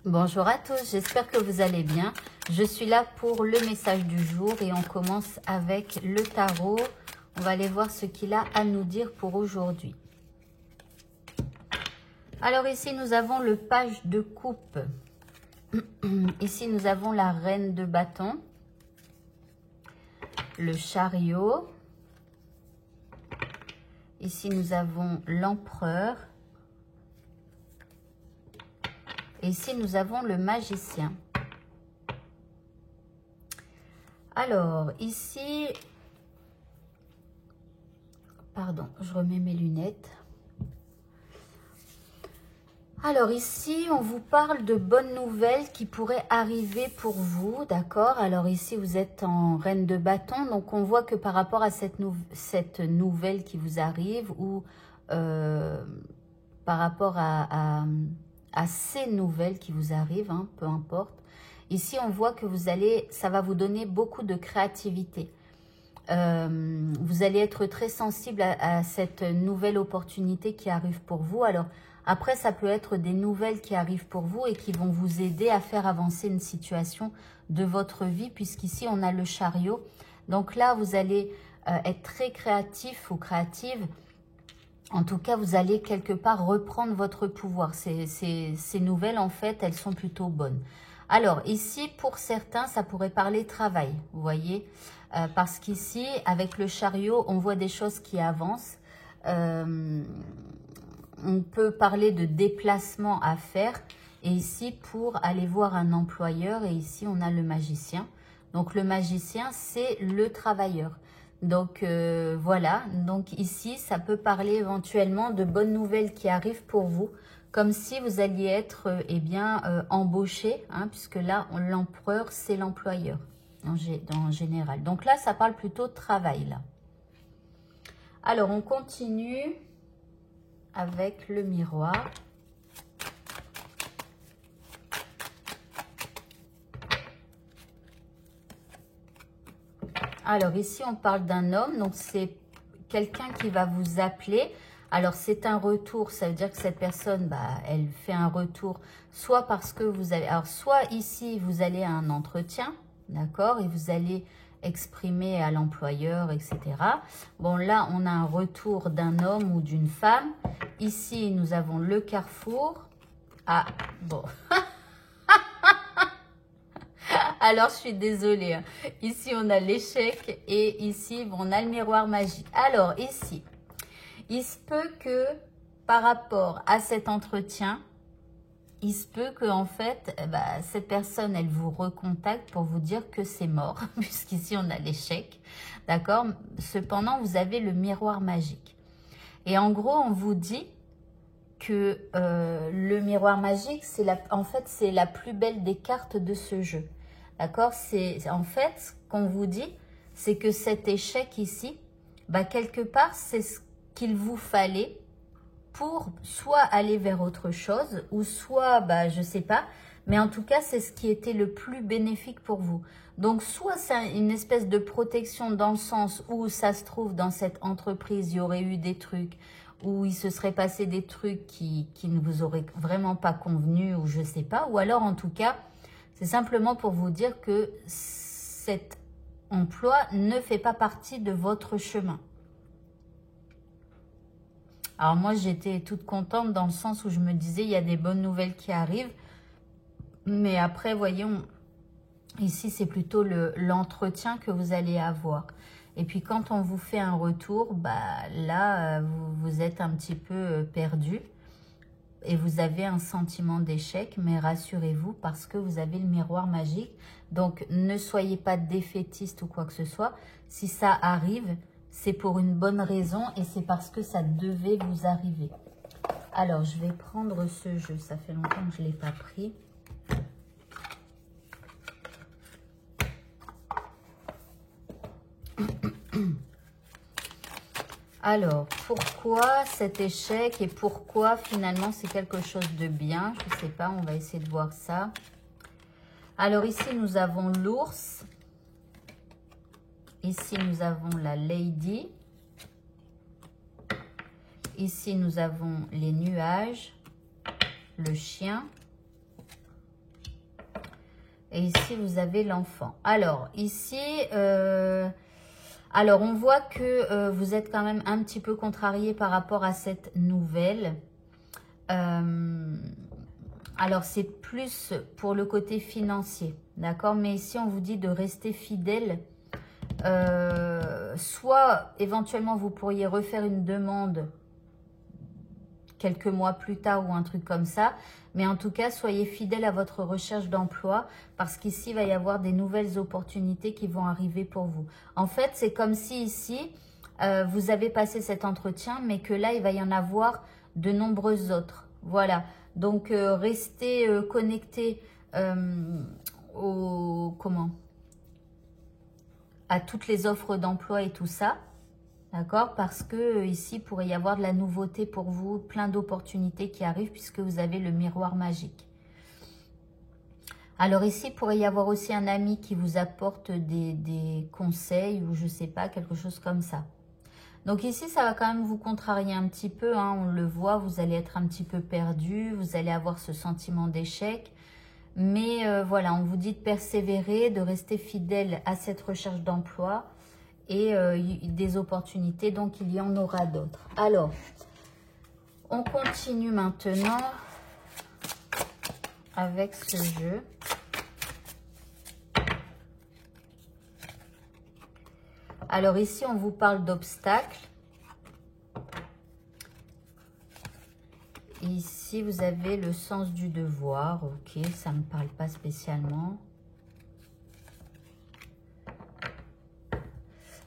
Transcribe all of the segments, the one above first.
Bonjour à tous, j'espère que vous allez bien. Je suis là pour le message du jour et on commence avec le tarot. On va aller voir ce qu'il a à nous dire pour aujourd'hui. Alors ici, nous avons le page de coupe. Ici, nous avons la reine de bâton, le chariot. Ici, nous avons l'empereur. Et ici, nous avons le magicien. Alors, ici... Pardon, je remets mes lunettes. Alors ici, on vous parle de bonnes nouvelles qui pourraient arriver pour vous, d'accord? Alors ici, vous êtes en reine de bâton, donc on voit que par rapport à cette nouvelle qui vous arrive ou par rapport à ces nouvelles qui vous arrivent, hein, peu importe. Ici, on voit que ça va vous donner beaucoup de créativité. Vous allez être très sensible à cette nouvelle opportunité qui arrive pour vous. Alors, après, ça peut être des nouvelles qui arrivent pour vous et qui vont vous aider à faire avancer une situation de votre vie, puisqu'ici, on a le chariot. Donc là, vous allez être très créatif ou créative. En tout cas, vous allez quelque part reprendre votre pouvoir. Ces nouvelles, en fait, elles sont plutôt bonnes. Alors, ici, pour certains, ça pourrait parler travail, vous voyez, parce qu'ici, avec le chariot, on voit des choses qui avancent. On peut parler de déplacement à faire. Et ici, pour aller voir un employeur, et ici, on a le magicien. Donc, le magicien, c'est le travailleur. Donc, voilà. Donc, ici, ça peut parler éventuellement de bonnes nouvelles qui arrivent pour vous. Comme si vous alliez être embauché, hein, puisque là, l'empereur, c'est l'employeur en général. Donc là, ça parle plutôt de travail, là. Alors, on continue avec le miroir. Alors, ici, on parle d'un homme, donc c'est quelqu'un qui va vous appeler. Alors, c'est un retour, ça veut dire que cette personne, elle fait un retour, soit parce que vous allez... Alors, soit ici, vous allez à un entretien, d'accord, et vous allez exprimer à l'employeur, etc. Bon, là, on a un retour d'un homme ou d'une femme. Ici, nous avons le carrefour. Ah, bon. Alors, je suis désolée. Hein. Ici, on a l'échec et ici, on a le miroir magique. Alors, ici, il se peut que par rapport à cet entretien, il se peut que en fait, cette personne, elle vous recontacte pour vous dire que c'est mort, puisqu'ici, on a l'échec. D'accord? Cependant, vous avez le miroir magique. Et en gros, on vous dit que le miroir magique, en fait, c'est la plus belle des cartes de ce jeu. D'accord? En fait, ce qu'on vous dit, c'est que cet échec ici, quelque part, c'est ce qu'il vous fallait pour soit aller vers autre chose, ou soit, je ne sais pas, mais en tout cas, c'est ce qui était le plus bénéfique pour vous. Donc, soit c'est une espèce de protection dans le sens où ça se trouve dans cette entreprise, il y aurait eu des trucs, où il se serait passé des trucs qui ne vous auraient vraiment pas convenu, ou je ne sais pas, ou alors en tout cas, c'est simplement pour vous dire que cet emploi ne fait pas partie de votre chemin. Alors moi, j'étais toute contente dans le sens où je me disais, il y a des bonnes nouvelles qui arrivent. Mais après, voyons, ici, c'est plutôt l'entretien que vous allez avoir. Et puis, quand on vous fait un retour, là, vous êtes un petit peu perdu. Et vous avez un sentiment d'échec, mais rassurez-vous parce que vous avez le miroir magique. Donc, ne soyez pas défaitiste ou quoi que ce soit. Si ça arrive, c'est pour une bonne raison et c'est parce que ça devait vous arriver. Alors, je vais prendre ce jeu. Ça fait longtemps que je ne l'ai pas pris. Alors, pourquoi cet échec et pourquoi finalement c'est quelque chose de bien? Je ne sais pas, on va essayer de voir ça. Alors ici, nous avons l'ours. Ici, nous avons la lady. Ici, nous avons les nuages, le chien. Et ici, vous avez l'enfant. Alors, ici, alors on voit que vous êtes quand même un petit peu contrarié par rapport à cette nouvelle. Alors, c'est plus pour le côté financier, d'accord? Mais ici, on vous dit de rester fidèle. Soit, éventuellement, vous pourriez refaire une demande quelques mois plus tard ou un truc comme ça. Mais en tout cas, soyez fidèle à votre recherche d'emploi parce qu'ici, il va y avoir des nouvelles opportunités qui vont arriver pour vous. En fait, c'est comme si ici, vous avez passé cet entretien, mais que là, il va y en avoir de nombreux autres. Voilà. Donc, restez connectés à toutes les offres d'emploi et tout ça. D'accord? Parce que ici, il pourrait y avoir de la nouveauté pour vous, plein d'opportunités qui arrivent puisque vous avez le miroir magique. Alors ici, il pourrait y avoir aussi un ami qui vous apporte des conseils ou je ne sais pas, quelque chose comme ça. Donc ici, ça va quand même vous contrarier un petit peu, hein, on le voit, vous allez être un petit peu perdu, vous allez avoir ce sentiment d'échec. Mais voilà, on vous dit de persévérer, de rester fidèle à cette recherche d'emploi et des opportunités, donc il y en aura d'autres. Alors, on continue maintenant avec ce jeu. Alors ici, on vous parle d'obstacles. Ici, vous avez le sens du devoir. Ok, ça ne me parle pas spécialement.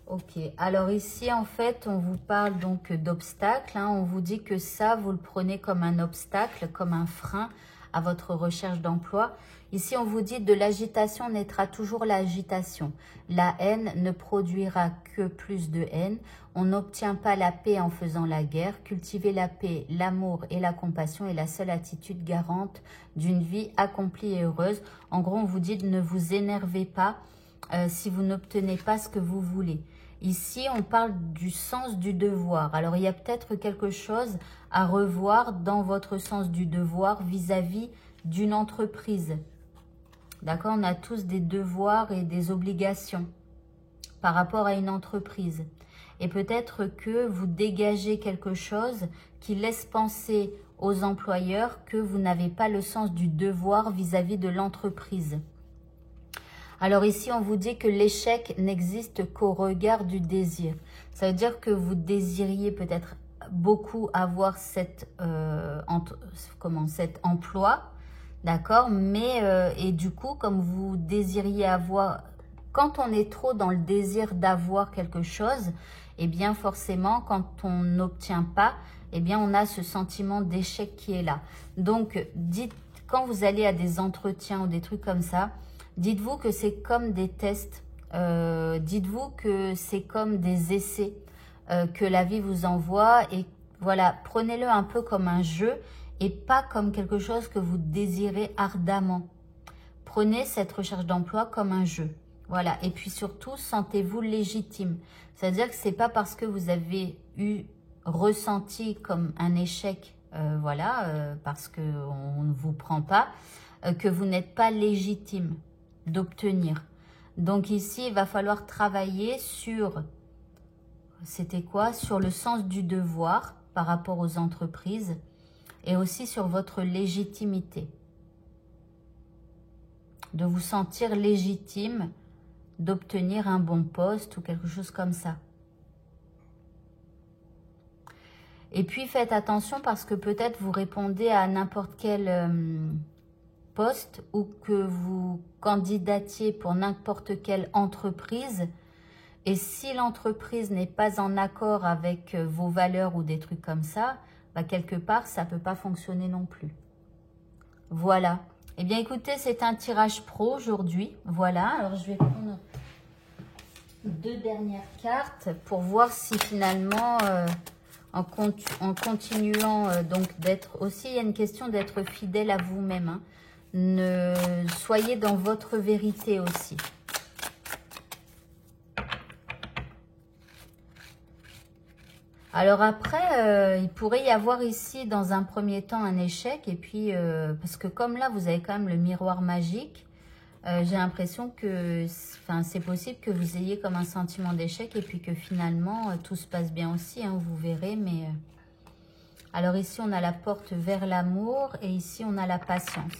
Ok, alors ici, en fait, on vous parle donc d'obstacles. Hein. On vous dit que ça, vous le prenez comme un obstacle, comme un frein à votre recherche d'emploi. Ici, on vous dit de l'agitation naîtra toujours l'agitation. La haine ne produira que plus de haine. On n'obtient pas la paix en faisant la guerre. Cultiver la paix, l'amour et la compassion est la seule attitude garante d'une vie accomplie et heureuse. En gros, on vous dit de ne vous énerver pas si vous n'obtenez pas ce que vous voulez. Ici, on parle du sens du devoir. Alors, il y a peut-être quelque chose à revoir dans votre sens du devoir vis-à-vis d'une entreprise. D'accord? On a tous des devoirs et des obligations par rapport à une entreprise. Et peut-être que vous dégagez quelque chose qui laisse penser aux employeurs que vous n'avez pas le sens du devoir vis-à-vis de l'entreprise. Alors ici, on vous dit que l'échec n'existe qu'au regard du désir. Ça veut dire que vous désiriez peut-être beaucoup avoir cet emploi, d'accord? Mais, et du coup, comme vous désiriez avoir... Quand on est trop dans le désir d'avoir quelque chose, eh bien forcément, quand on n'obtient pas, eh bien on a ce sentiment d'échec qui est là. Donc, dites, quand vous allez à des entretiens ou des trucs comme ça, dites-vous que c'est comme des tests, dites-vous que c'est comme des essais que la vie vous envoie et voilà, prenez-le un peu comme un jeu et pas comme quelque chose que vous désirez ardemment. Prenez cette recherche d'emploi comme un jeu. Voilà, et puis surtout, sentez-vous légitime. C'est-à-dire que ce n'est pas parce que vous avez ressenti comme un échec, parce qu'on ne vous prend pas, que vous n'êtes pas légitime d'obtenir. Donc ici, il va falloir travailler sur, c'était quoi? Sur le sens du devoir par rapport aux entreprises et aussi sur votre légitimité. De vous sentir légitime d'obtenir un bon poste ou quelque chose comme ça. Et puis faites attention parce que peut-être vous répondez à n'importe quel poste ou que vous candidatiez pour n'importe quelle entreprise. Et si l'entreprise n'est pas en accord avec vos valeurs ou des trucs comme ça, bah quelque part, ça ne peut pas fonctionner non plus. Voilà. Eh bien, écoutez, c'est un tirage pro aujourd'hui. Voilà. Alors, je vais prendre 2 dernières cartes pour voir si finalement, en continuant donc d'être aussi, il y a une question d'être fidèle à vous-même. Hein. Soyez dans votre vérité aussi. Alors après, il pourrait y avoir ici dans un premier temps un échec. Et puis, parce que comme là, vous avez quand même le miroir magique. J'ai l'impression que c'est possible que vous ayez comme un sentiment d'échec et puis que finalement, tout se passe bien aussi, hein, vous verrez. Mais alors ici, on a la porte vers l'amour et ici, on a la patience.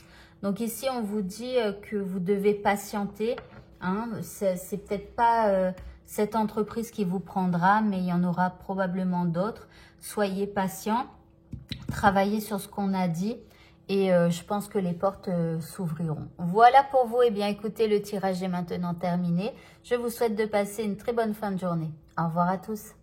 Donc ici, on vous dit que vous devez patienter. Hein, c'est peut-être pas cette entreprise qui vous prendra, mais il y en aura probablement d'autres. Soyez patient, travaillez sur ce qu'on a dit. Et je pense que les portes s'ouvriront. Voilà pour vous. Eh bien, écoutez, le tirage est maintenant terminé. Je vous souhaite de passer une très bonne fin de journée. Au revoir à tous.